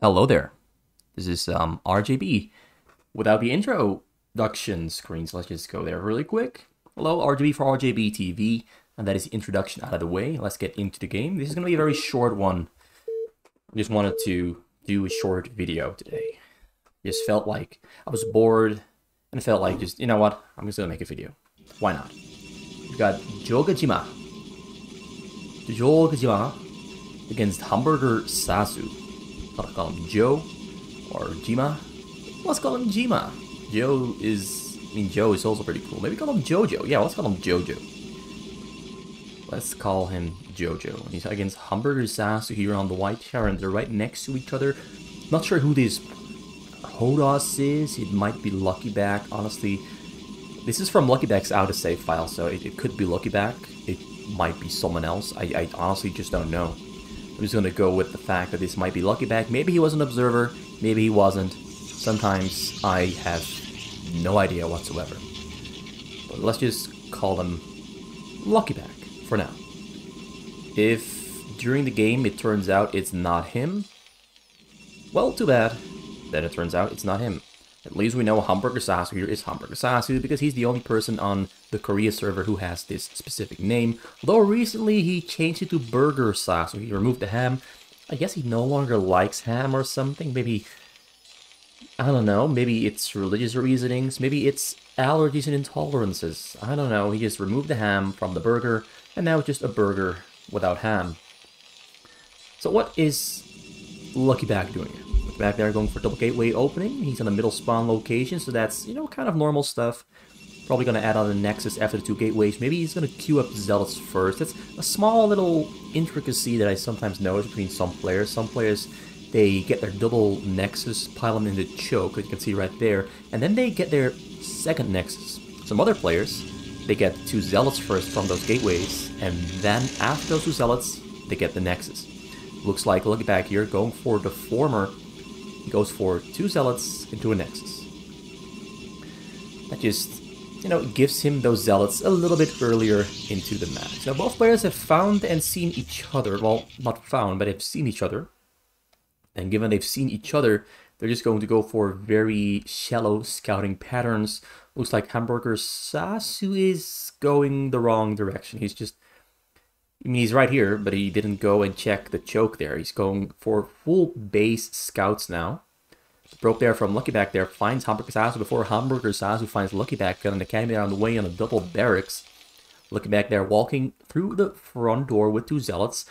Hello there. This is RJB. Without the introduction screens, let's just go there really quick. Hello, RJB for RJB TV, and that is the introduction out of the way. Let's get into the game. This is going to be a very short one. I just wanted to do a short video today. Just felt like I was bored, and felt like just, you know what, I'm just going to make a video. Why not? We've got JJoGaeJima. JJoGaeJima against BurgerSasu. I'll call him Joe or Jima. Let's call him Jima. Joe is also pretty cool. Maybe call him JoJo. Yeah, let's call him JoJo. Let's call him JoJo. He's against BurgerSasu here on the white chair, and they're right next to each other. Not sure who this Hodos is. It might be Luckyback. Honestly, this is from Luckyback's out-of-save file, so it could be Luckyback. It might be someone else. I honestly just don't know. I'm just going to go with the fact that this might be Luckyback. Maybe he was an observer, maybe he wasn't. Sometimes I have no idea whatsoever. But let's just call him Luckyback for now. If during the game it turns out it's not him, well, too bad. Then it turns out it's not him. At least we know BurgerSasu here is BurgerSasu because he's the only person on the Korea server who has this specific name. Though recently he changed it to BurgerSasu. He removed the ham. I guess he no longer likes ham or something. Maybe, I don't know, maybe it's religious reasonings. Maybe it's allergies and intolerances. I don't know. He just removed the ham from the burger and now it's just a burger without ham. So what is Luckyback doing here? Back there going for double gateway opening. He's on the middle spawn location, so that's, you know, kind of normal stuff. Probably going to add on the Nexus after the two gateways. Maybe he's going to queue up Zealots first. That's a small little intricacy that I sometimes notice between some players. Some players, they get their double Nexus, pile them in the choke, as you can see right there, and then they get their second Nexus. Some other players, they get two Zealots first from those gateways, and then after those two Zealots, they get the Nexus. Looks like Luckyback here going for the former. He goes for two Zealots into a Nexus. That just, you know, gives him those Zealots a little bit earlier into the match. Now, both players have found and seen each other. Well, not found, but have seen each other. And given they've seen each other, they're just going to go for very shallow scouting patterns. Looks like BurgerSasu is going the wrong direction. He's just, I mean, he's right here, but he didn't go and check the choke there. He's going for full base scouts now. The probe there from Luckyback there finds BurgerSasu before BurgerSasu finds Luckyback. Got an academy on the way on a double barracks. Luckyback there walking through the front door with two Zealots.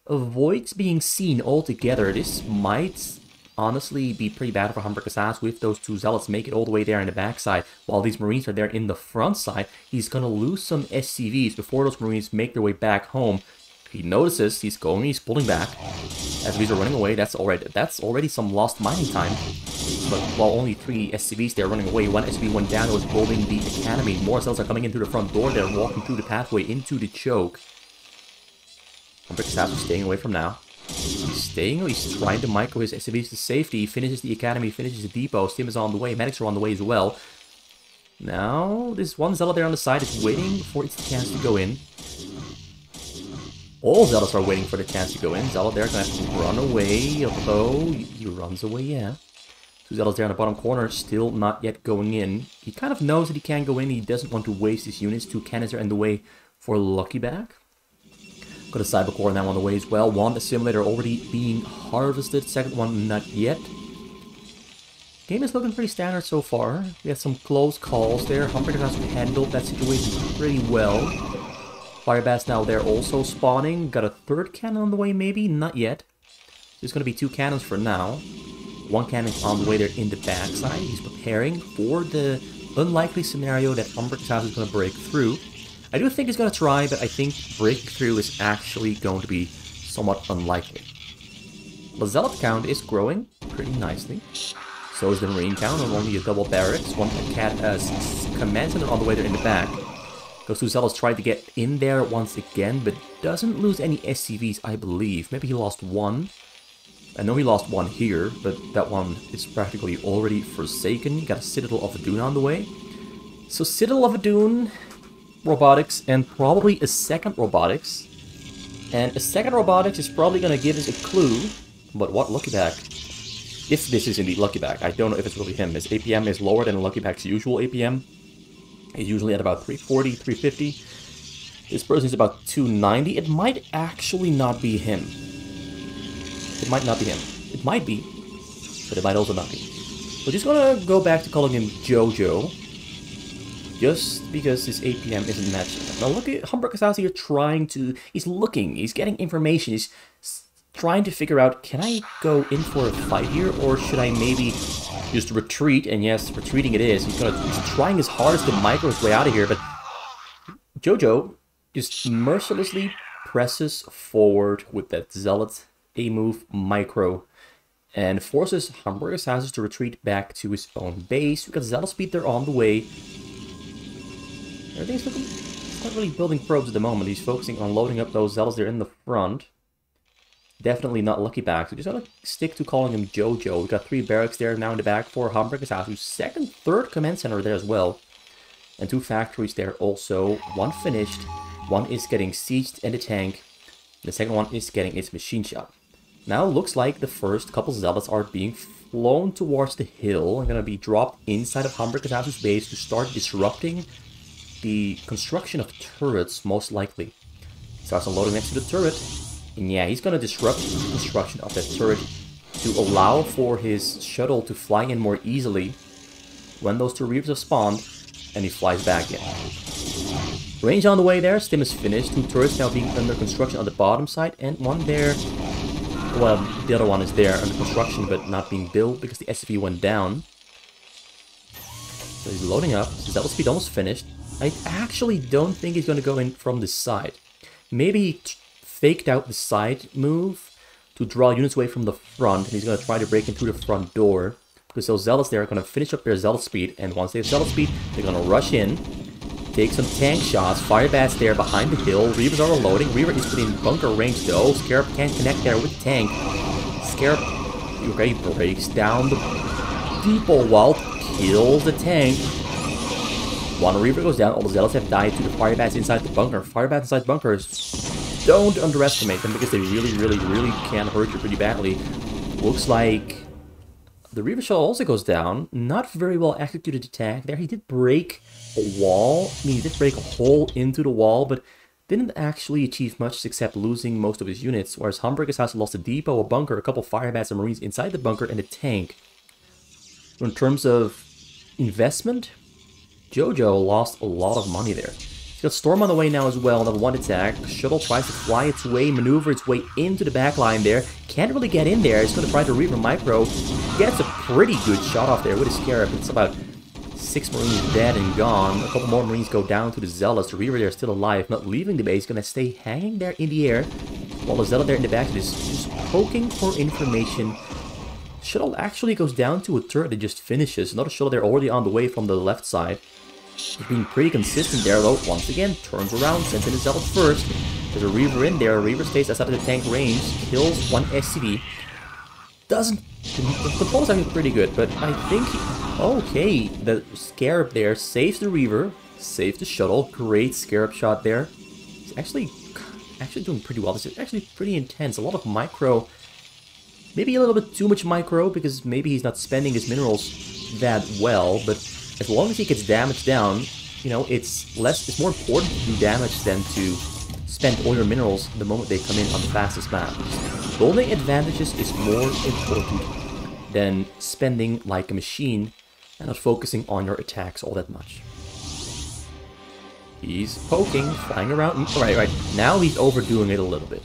Avoids being seen altogether. This might honestly be pretty bad for BurgerSasu if those two Zealots make it all the way there in the backside while these Marines are there in the front side. He's going to lose some SCVs before those Marines make their way back home. He notices, he's pulling back. SCVs are running away. That's already some lost mining time. But while only 3 SCVs there running away, 1 SCV went down and was building the academy. More cells are coming in through the front door there, walking through the pathway into the choke. BurgerSasu staying away from now. He's trying to micro his SCVs to safety. He finishes the academy, finishes the depot. Stim is on the way. Medics are on the way as well. Now, this one Zealot there on the side is waiting for its chance to go in. All Zealots are waiting for the chance to go in. Zealot there gonna have to run away, although he runs away, yeah. Two Zealots there in the bottom corner, still not yet going in. He kind of knows that he can't go in. He doesn't want to waste his units. Two cannons are in the way for Luckyback. Got a cyber core now on the way as well. One assimilator already being harvested. Second one not yet. Game is looking pretty standard so far. We had some close calls there. BurgerSasu handled that situation pretty well. Firebass now there also spawning. Got a third cannon on the way maybe? Not yet. There's going to be 2 cannons for now. 1 cannon on the way there in the backside. He's preparing for the unlikely scenario that BurgerSasu is going to break through. I do think he's going to try, but I think breakthrough is actually going to be somewhat unlikely. The Zealot count is growing pretty nicely. So is the Marine count on only a double barracks. One command center on the way there in the back. Those two Zealots tried to get in there once again, but doesn't lose any SCVs, I believe. Maybe he lost 1. I know he lost 1 here, but that one is practically already forsaken. You got a Citadel of Adun on the way. So Citadel of Adun, robotics, and probably a second robotics. And a second robotics is probably going to give us a clue. But what Luckyback If this is indeed Lucky Bag, I don't know if it's really him. His APM is lower than Lucky Bag's usual APM. He's usually at about 340, 350. This person is about 290. It might actually not be him. It might not be him. It might be, but it might also not be. We're just gonna go back to calling him JoJo, just because his APM isn't matching. Now look at BurgerSasu here trying to... He's looking, he's getting information, he's trying to figure out, can I go in for a fight here, or should I maybe just retreat? And yes, retreating it is. He's trying his hardest to micro his way out of here, but JoJo just mercilessly presses forward with that Zealot A-move micro and forces BurgerSasu to retreat back to his own base. We've got Zealot speed there on the way. Everything's looking... He's not really building probes at the moment. He's focusing on loading up those Zealots there in the front. Definitely not Lucky Bag. So just gonna stick to calling him JoJo. We've got 3 barracks there now in the back for BurgerSasu. Second, third command center there as well. And 2 factories there also. 1 finished. 1 is getting sieged in the tank. The second one is getting its machine shop. Now looks like the first couple Zealots are being flown towards the hill and gonna be dropped inside of BurgerSasu's base to start disrupting the construction of turrets, most likely. Starts unloading next to the turret. And yeah, he's gonna disrupt the construction of that turret to allow for his shuttle to fly in more easily when those 2 Reapers have spawned, and he flies back in. Range on the way there, Stim is finished. 2 turrets now being under construction on the bottom side, and 1 there. Well, the other one is there under construction but not being built because the SCV went down. So he's loading up. His Zealot speed almost finished. I actually don't think he's going to go in from the side. Maybe he faked out the side move to draw units away from the front, and he's going to try to break into the front door. Because those Zealots there are going to finish up their Zealot speed, and once they have Zealot speed, they're going to rush in, take some tank shots, fire bats there behind the hill. Reavers are reloading. Reaver is within bunker range though. Scarab can't connect there with the tank. Scarab, okay, breaks down the depot wall, kills the tank. 1 Reaver goes down. All the Zealots have died to the fire bats inside the bunker. Fire bats inside bunkers, don't underestimate them because they really can hurt you pretty badly. Looks like the Reaver shell also goes down. Not very well executed attack there. He did break a wall. I mean, he did break a hole into the wall, but didn't actually achieve much except losing most of his units. Whereas BurgerSasu lost a depot, a bunker, a couple fire bats and marines inside the bunker, and a tank. So in terms of investment, JoJo lost a lot of money there. He's got Storm on the way now as well, another 1 attack. Shuttle tries to fly its way, maneuver its way into the back line there. Can't really get in there. He's going to try to Reaver micro. Gets a pretty good shot off there with his Scarab. It's about 6 Marines dead and gone. A couple more Marines go down to the Zealots. The Reaver there is still alive, not leaving the base. Going to stay hanging there in the air. While the Zealot there in the back is just poking for information. Shuttle actually goes down to a turret that just finishes. Another shuttle there already on the way from the left side. He's being pretty consistent there though. Once again, turns around, sends in his Zealot first. There's a Reaver in there. Reaver stays outside of the tank range. Kills 1 SCV. Doesn't... The control is actually pretty good, but I think... Okay, the Scarab there saves the Reaver. Saves the shuttle. Great Scarab shot there. He's actually doing pretty well. This is actually pretty intense. A lot of micro... Maybe a little bit too much micro, because maybe he's not spending his minerals that well, but as long as he gets damage down, you know, it's more important to do damage than to spend all your minerals the moment they come in on the fastest map. Building advantages is more important than spending like a machine and not focusing on your attacks all that much. He's poking, flying around. Right. Now he's overdoing it a little bit.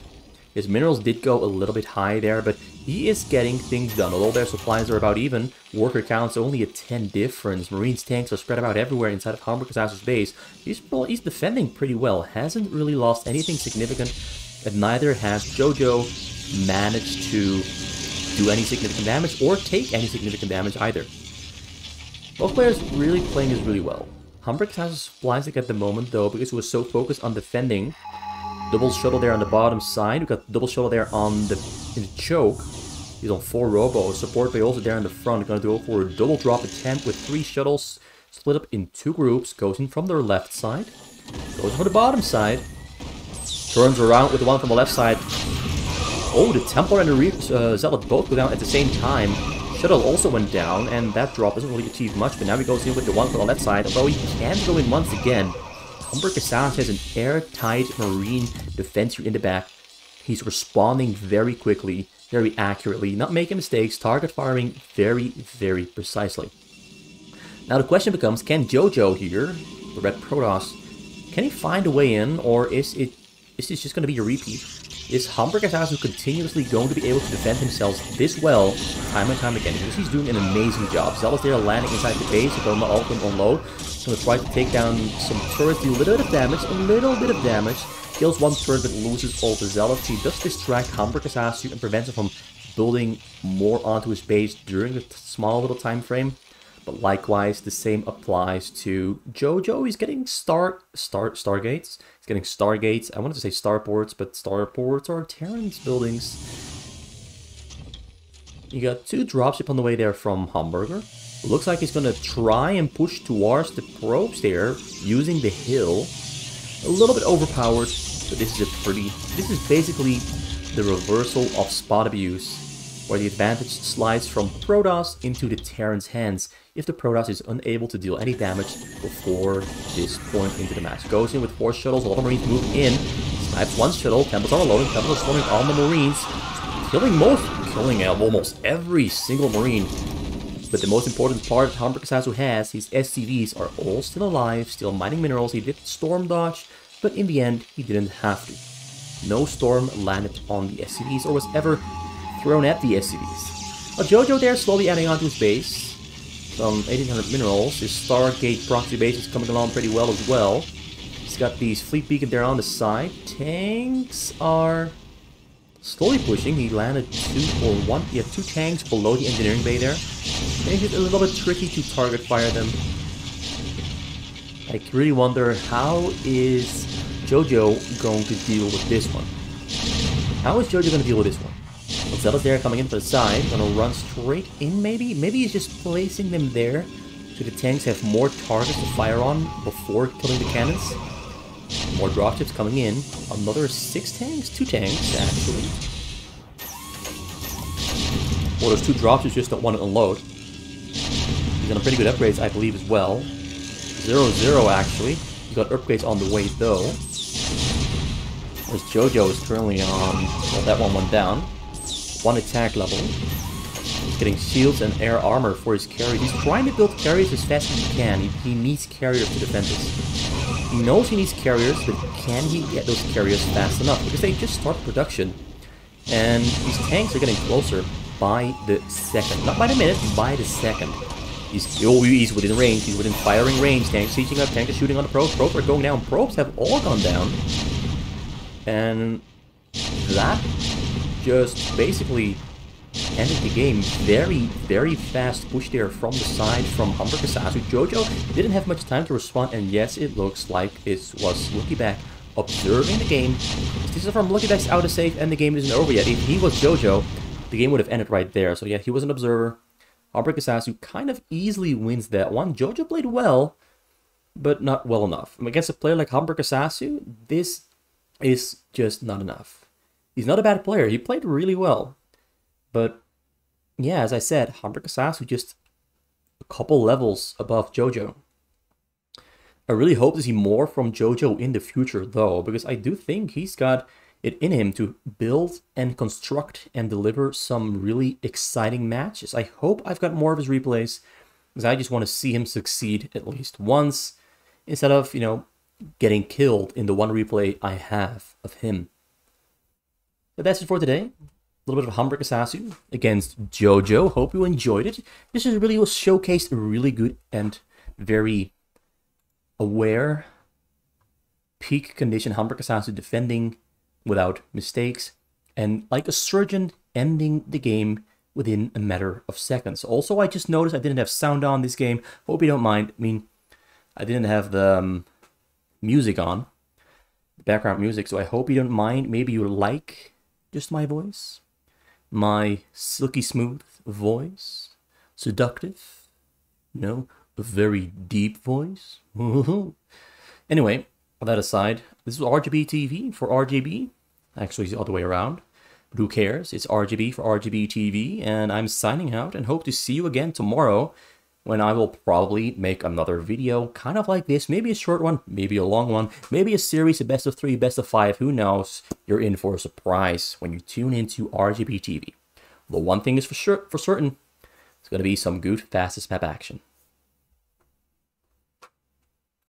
His minerals did go a little bit high there, but he is getting things done. Although their supplies are about even, worker count's only a 10 difference. Marines, tanks are spread about everywhere inside of BurgerSasu's base. He's defending pretty well. Hasn't really lost anything significant, and neither has JoJo managed to do any significant damage or take any significant damage either. Both players really playing this really well. BurgerSasu's supplies at the moment though, because he was so focused on defending. Double shuttle there on the bottom side. We've got double shuttle there in the choke. He's on 4 robos. Support bay also there in the front. Gonna go for a double drop attempt with 3 shuttles split up in 2 groups. Goes in from their left side. Goes for the bottom side. Turns around with the one from the left side. Oh, the Templar and the Zealot both go down at the same time. Shuttle also went down, and that drop doesn't really achieve much, but now he goes in with the 1 on that side, although he can go in once again. BurgerSasu has an airtight marine defense here in the back. He's responding very quickly, very accurately, not making mistakes, target firing very, very precisely. Now the question becomes, can JoJo here, the red Protoss, can he find a way in, or is this just going to be a repeat? Is BurgerSasu continuously going to be able to defend himself this well, time and time again? Because he's doing an amazing job. Zealous there landing inside the base, he's going to all on low. He's going to try to take down some turrets, do a little bit of damage. Kills one turret but loses all the Zealots. He does distract BurgerSasu and prevents him from building more onto his base during the small little time frame. But likewise, the same applies to JoJo. He's getting Stargates. He's getting Stargates. I wanted to say Starports, but Starports are Terran's buildings. You got 2 dropships on the way there from Hamburger. Looks like he's going to try and push towards the probes there, using the hill. A little bit overpowered, but this is basically the reversal of spot abuse, where the advantage slides from Protoss into the Terran's hands if the Protoss is unable to deal any damage before this point into the match. Goes in with 4 shuttles, a lot of Marines move in, snipes 1 shuttle, Temples are loading, Temples are swarming on the Marines, killing almost every single Marine. But the most important part BurgerSasu has, his SCVs are all still alive, still mining minerals. He did storm dodge, but in the end, he didn't have to. No storm landed on the SCVs or was ever thrown at the SCVs. But JoJo there slowly adding onto his base. Some 1800 minerals. His Stargate proxy base is coming along pretty well as well. He's got these fleet beacon there on the side. Tanks are slowly pushing. He landed 2 tanks below the engineering bay there. Makes it a little bit tricky to target fire them. I really wonder, how is JoJo going to deal with this one? How is JoJo going to deal with this one? Zealous there coming in for the side, gonna run straight in maybe? Maybe he's just placing them there so the tanks have more targets to fire on before killing the cannons. More dropships coming in. Another 6 tanks? 2 tanks, actually. Well, those 2 dropships just don't want to unload. He's got pretty good upgrades, I believe, as well. 0-0, actually. He's got upgrades on the way, though. Whereas JoJo is currently on... Well, that one went down. 1 attack level. He's getting shields and air armor for his carriers. He's trying to build carriers as fast as he can. He needs carriers to defend this. He knows he needs carriers, but can he get those carriers fast enough? Because they just started production. And these tanks are getting closer by the second. Not by the minute, by the second. He's within range. He's within firing range. Tanks sieging up, tanks are shooting on the probes. Probes are going down. Probes have all gone down. And that just basically ended the game. Very, very fast push there from the side from BurgerSasu. JoJo didn't have much time to respond, and yes, it looks like it was LuckyBack observing the game. This is from LuckyBack's autosave, and the game isn't over yet. If he was JoJo, the game would have ended right there. So yeah, he was an observer. BurgerSasu kind of easily wins that one. JoJo played well, but not well enough. Against a player like BurgerSasu, this is just not enough. He's not a bad player. He played really well. But yeah, as I said, BurgerSasu just a couple levels above JoJo. I really hope to see more from JoJo in the future, though, because I do think he's got it in him to build and construct and deliver some really exciting matches. I hope I've got more of his replays, because I just want to see him succeed at least once, instead of, getting killed in the one replay I have of him. But that's it for today. A little bit of BurgerSasu against JoJo. Hope you enjoyed it. This really was showcased a really good and very aware, peak condition BurgerSasu defending without mistakes, and like a surgeon ending the game within a matter of seconds. Also, I just noticed I didn't have sound on this game. Hope you don't mind. I mean, I didn't have the music on, the background music, so I hope you don't mind. Maybe you like just my voice, my silky smooth voice, seductive, a very deep voice. Anyway, that aside, this is RGB TV for RGB. Actually, it's the other way around. But who cares? It's RGB for RGB TV, and I'm signing out and hope to see you again tomorrow when I will probably make another video kind of like this. Maybe a short one, maybe a long one, maybe a series, a best of 3, best of 5, who knows? You're in for a surprise when you tune into RGB TV. The one thing is for certain, it's going to be some good fastest map action.